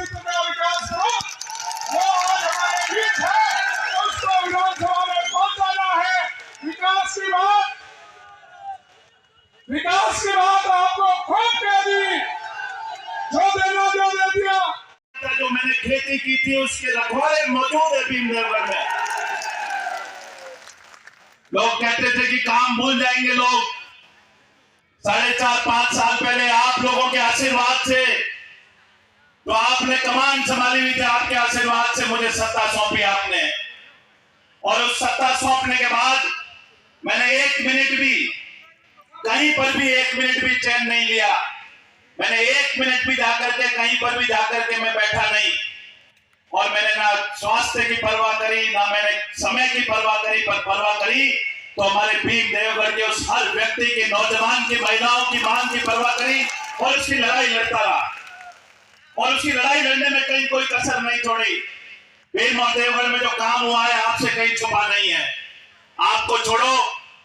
नेतृत्व का विकास करो, वो आज हमारे बीच है, उसको विधानसभा में पहुंचाना है। विकास की बात आपको खूब कह दी, जो देना जो दे दिया। जो मैंने खेती की थी उसके रखवाले मौजूद है भीमदेवगढ़ में। लोग कहते थे कि काम भूल जाएंगे लोग। 4.5-5 साल पहले आप लोगों के आशीर्वाद से, तो आपने कमान संभाली हुई थी, आपके आशीर्वाद से मुझे सत्ता सौंपी आपने, और उस सत्ता सौंपने के बाद मैंने 1 मिनट भी, कहीं पर भी 1 मिनट भी चैन नहीं लिया। मैंने 1 मिनट भी जाकर के, कहीं पर भी जाकर के मैं बैठा नहीं, और मैंने ना स्वास्थ्य की परवाह करी, ना मैंने समय की परवाह करी, पर परवाह करी तो हमारे भीमदेवगढ़ के उस हर व्यक्ति के, नौजवान की, महिलाओं की मांग की परवाह करी और उसकी लड़ाई लड़ता रहा, और उसकी लड़ाई लड़ने में कहीं कोई कसर नहीं छोड़ी। भीम और देवगढ़ में जो काम हुआ है आपसे कहीं छुपा नहीं है। आपको छोड़ो,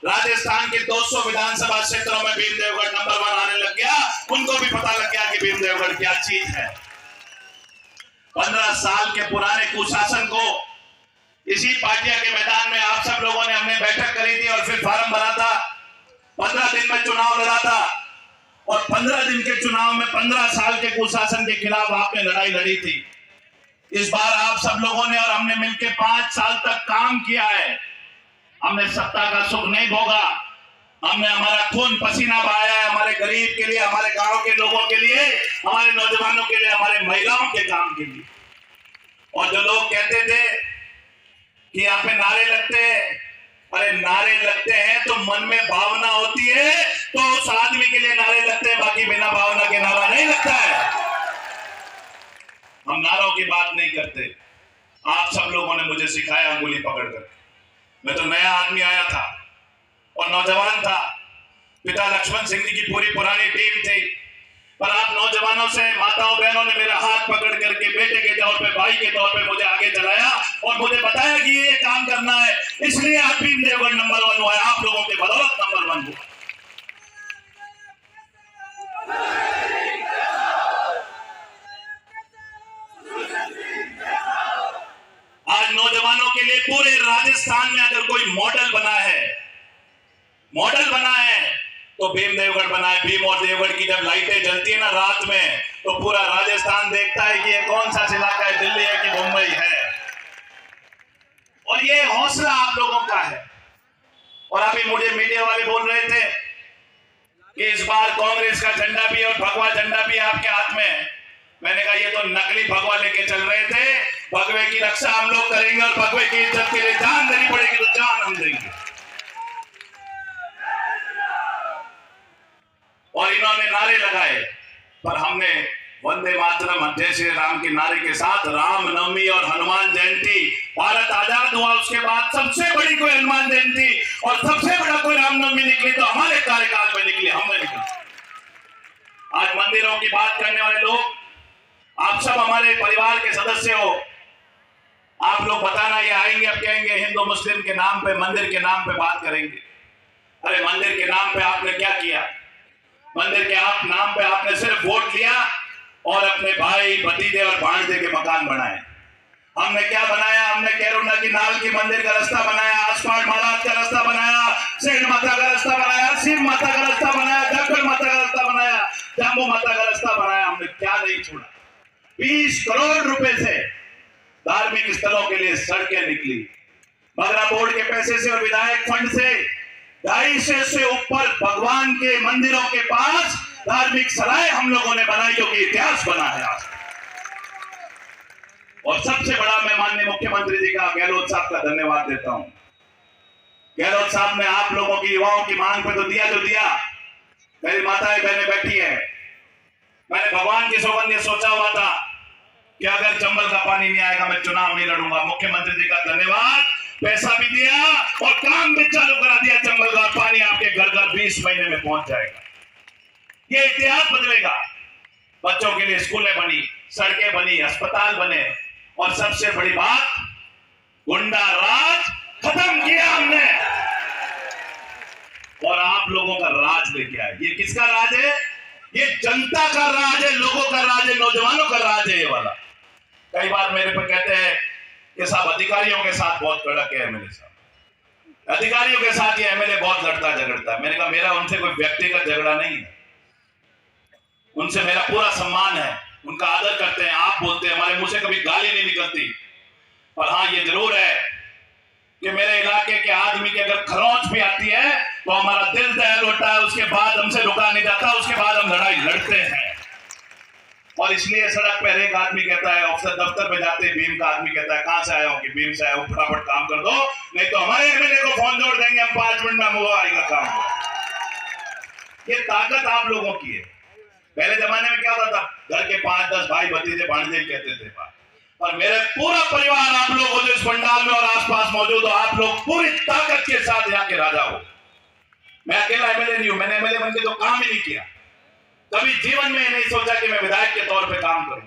राजस्थान के 200 विधानसभा क्षेत्रों में भीमदेवगढ़ नंबर 1 आने लग गया। उनको भी पता लग गया कि भीमदेवगढ़ क्या चीज है। 15 साल के पुराने कुशासन को इसी पाटिया के मैदान में आप सब लोगों ने हमने बैठक करी थी और फिर फार्म भरा था। 15 दिन में चुनाव लड़ा था, और 15 दिन के चुनाव में 15 साल के कुशासन के खिलाफ आपने लड़ाई लड़ी थी। इस बार आप सब लोगों ने और हमने मिलकर 5 साल तक काम किया है। हमने सत्ता का सुख नहीं भोगा, हमने हमारा खून पसीना बहाया है हमारे गरीब के लिए, हमारे गांव के लोगों के लिए, हमारे नौजवानों के लिए, हमारे महिलाओं के काम के लिए। और जो लोग कहते थे कि यहाँ पे नारे लगते हैं, अरे नारे लगते हैं तो मन में भावना होती है तो उस आदमी के लिए नारे लगते हैं, बाकी बिना भावना के नारा नहीं लगता है। हम नारों की बात नहीं करते। आप सब लोगों ने मुझे सिखाया अंगुली पकड़कर। मैं तो नया आदमी आया था और नौजवान था। पिता लक्ष्मण सिंह जी की पूरी पुरानी टीम थी, पर आप नौजवानों से, माताओं बहनों ने मेरा हाथ पकड़ करके बेटे के तौर पे, भाई के तौर पे मुझे आगे चलाया और मुझे बताया कि ये काम करना है। इसलिए आज भीमदेवगढ़ नंबर 1 हुआ है, आप लोगों के बदौलत नंबर 1 हुआ। आज नौजवानों के लिए पूरे राजस्थान में अगर कोई मॉडल बना है तो भीमदेवगढ़ बना है। भीम और देवगढ़ की जब लाइटें जलती है ना रात में, तो पूरा राजस्थान देखता है कि ये कौन सा इलाका है, दिल्ली है कि मुंबई है। और ये हौसला आप लोगों का है। और अभी मुझे मीडिया वाले बोल रहे थे कि इस बार कांग्रेस का झंडा भी और भगवा झंडा भी आपके हाथ में। मैंने कहा ये तो नकली भगवा लेके चल रहे थे। भगवे की रक्षा हम लोग करेंगे और भगवे की इज्जत के लिए जान देनी पड़ेगी तो जान हम देंगे। और इन्होंने नारे लगाए, पर हमने वंदे मातरम, जय श्री राम के नारे के साथ रामनवमी और हनुमान जयंती, भारत आजाद हुआ उसके बाद सबसे बड़ी कोई हनुमान जयंती और सबसे बड़ा कोई रामनवमी निकली तो हमारे कार्यकाल में निकली, हमने निकली। आज मंदिरों की बात करने वाले लोग, आप सब हमारे परिवार के सदस्य हो। आप लोग बताना, ये आएंगे अब कहेंगे हिंदू मुस्लिम के नाम पे, मंदिर के नाम पे बात करेंगे। अरे मंदिर के नाम पे आपने क्या किया? मंदिर के नाम पे आपने सिर्फ वोट लिया और अपने भाई, भतीजे और भांजे के मकान बनाए। हमने क्या बनाया? हमने कैरोना की नाल की मंदिर का रास्ता बनाया, आसपाट महाराज का रास्ता बनाया, सेठ माता का रास्ता बनाया, शिव माता का रास्ता बनाया, जगदल माता का रास्ता बनाया, जम्बू माता का रास्ता बनाया। हमने क्या नहीं छोड़ा। 20 करोड़ रुपए से धार्मिक स्थलों के लिए सड़कें निकली। मगरा बोर्ड के पैसे से और विधायक फंड से 250 से ऊपर भगवान के मंदिरों के पास धार्मिक सराय हम लोगों ने बनाई, जो कि इतिहास बना है आज। और सबसे बड़ा मैं माननीय मुख्यमंत्री जी का, गहलोत साहब का धन्यवाद देता हूं। गहलोत साहब ने आप लोगों की, युवाओं की मांग पे तो दिया जो दिया। मेरी माताएं बहनें बैठी है, मैंने भगवान की सौगंध ये सोचा हुआ था कि अगर चंबल का पानी नहीं आएगा मैं चुनाव नहीं लड़ूंगा। मुख्यमंत्री जी का धन्यवाद, पैसा भी दिया और काम भी चालू करा दिया। चंबल का पानी आपके घर घर 20 महीने में पहुंच जाएगा। ये इतिहास बदलेगा। बच्चों के लिए स्कूलें बनी, सड़कें बनी, अस्पताल बने, और सबसे बड़ी बात, गुंडा राज खत्म किया हमने और आप लोगों का राज लेके आए। ये किसका राज है? ये जनता का राज है, लोगों का राज है, नौजवानों का राज है ये वाला। कई बार मेरे पर कहते हैं कि साहब अधिकारियों के साथ बहुत कड़क है एमएलए साहब, अधिकारियों के साथ ये एमएलए बहुत लड़ता झगड़ता है। मैंने कहा मेरा उनसे कोई व्यक्तिगत झगड़ा नहीं है, उनसे मेरा पूरा सम्मान है, उनका आदर करते हैं। आप बोलते हैं, हमारे मुंह से कभी गाली नहीं निकलती, पर हाँ ये जरूर है कि मेरे इलाके के आदमी की अगर खरोंच भी आती है तो हमारा दिल दहल होता है, उसके बाद हमसे रुका नहीं जाता, उसके बाद हम लड़ाई लड़ते हैं। और इसलिए सड़क पर एक आदमी कहता है, ऑफिसर दफ्तर पे जाते भीम का आदमी कहता है कहां से आया हो, कि भीम से आया हूं, फटाफट काम कर दो नहीं तो हमारे एमएलए को फोन जोड़ देंगे, हम 5 मिनट में वो आएगा काम। ये ताकत आप लोगों की है। पहले जमाने में क्या होता था, घर के 5-10 भाई भतीजे भांजे कहते थे, और मेरे पूरा परिवार आप लोग हो जो इस पंडाल में और आसपास मौजूद हो, आप लोग पूरी ताकत के साथ यहाँ के राजा हो। मैं अकेला एमएलए नहीं हूं, मैंने एमएलए बनके तो काम ही नहीं किया, कभी जीवन में नहीं सोचा कि मैं विधायक के तौर पे काम करूं,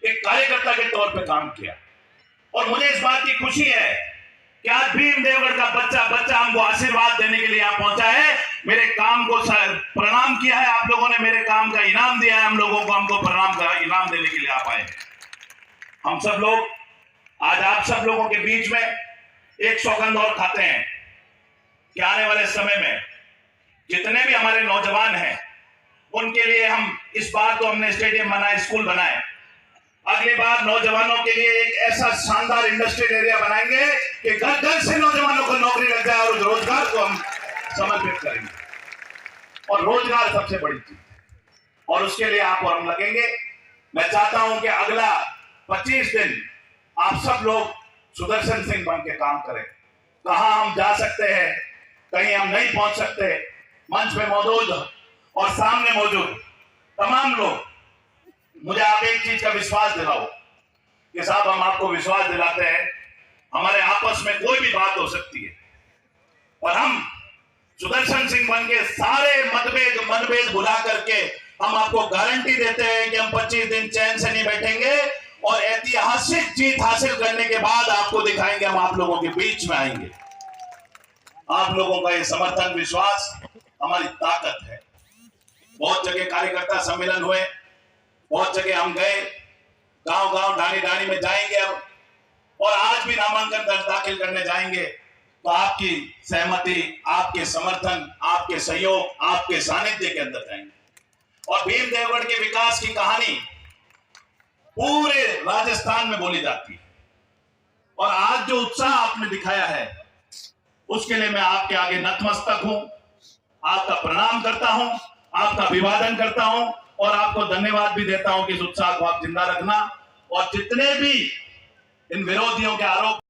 एक कार्यकर्ता के तौर पे काम किया। और मुझे इस बात की खुशी है कि आज भीम देवगढ़ का बच्चा हमको आशीर्वाद देने के लिए यहाँ पहुंचा है, मेरे काम को प्रणाम किया है, आप लोगों ने मेरे काम का इनाम दिया है, हम लोगों को हमको प्रणाम का इनाम देने के लिए आप आए। हम सब लोग आज आप सब लोगों के बीच में एक सौगंध और खाते हैं कि आने वाले समय में जितने भी हमारे नौजवान हैं उनके लिए हम इस बार तो हमने स्टेडियम बनाए, स्कूल बनाए, अगली बार नौजवानों के लिए एक ऐसा शानदार इंडस्ट्रियल एरिया बनाएंगे कि घर घर से नौजवानों को नौकरी लग जाए और रोजगार को हम समर्पित करेंगे। और रोजगार सबसे बड़ी चीज, और उसके लिए आप और हम लगेंगे। मैं चाहता हूं कि अगला 25 दिन आप सब लोग सुदर्शन सिंह बन के काम करें। कहां हम जा सकते हैं, कहीं हम नहीं पहुंच सकते, मंच में मौजूद और सामने मौजूद तमाम लोग मुझे आप एक चीज का विश्वास दिलाओ कि साहब हम आपको विश्वास दिलाते हैं, हमारे आपस में कोई भी बात हो सकती है और हम सुदर्शन सिंह बन के सारे मतभेद भुला करके हम आपको गारंटी देते हैं कि हम 25 दिन चैन से नहीं बैठेंगे और ऐतिहासिक जीत हासिल करने के बाद आपको दिखाएंगे, हम आप लोगों के बीच में आएंगे। आप लोगों का ये समर्थन विश्वास हमारी ताकत है। बहुत जगह कार्यकर्ता सम्मेलन हुए, बहुत जगह हम गए, गांव गांव ढाणी ढाणी में जाएंगे अब, और आज भी नामांकन दाखिल करने जाएंगे तो आपकी सहमति, आपके समर्थन, आपके सहयोग, आपके सानिध्य के अंदर जाएंगे। और भीम देवगढ़ के विकास की कहानी पूरे राजस्थान में बोली जाती है, और आज जो उत्साह आपने दिखाया है उसके लिए मैं आपके आगे नतमस्तक हूं, आपका प्रणाम करता हूं, आपका अभिवादन करता हूं और आपको धन्यवाद भी देता हूं कि इस उत्साह को आप जिंदा रखना। और जितने भी इन विरोधियों के आरोप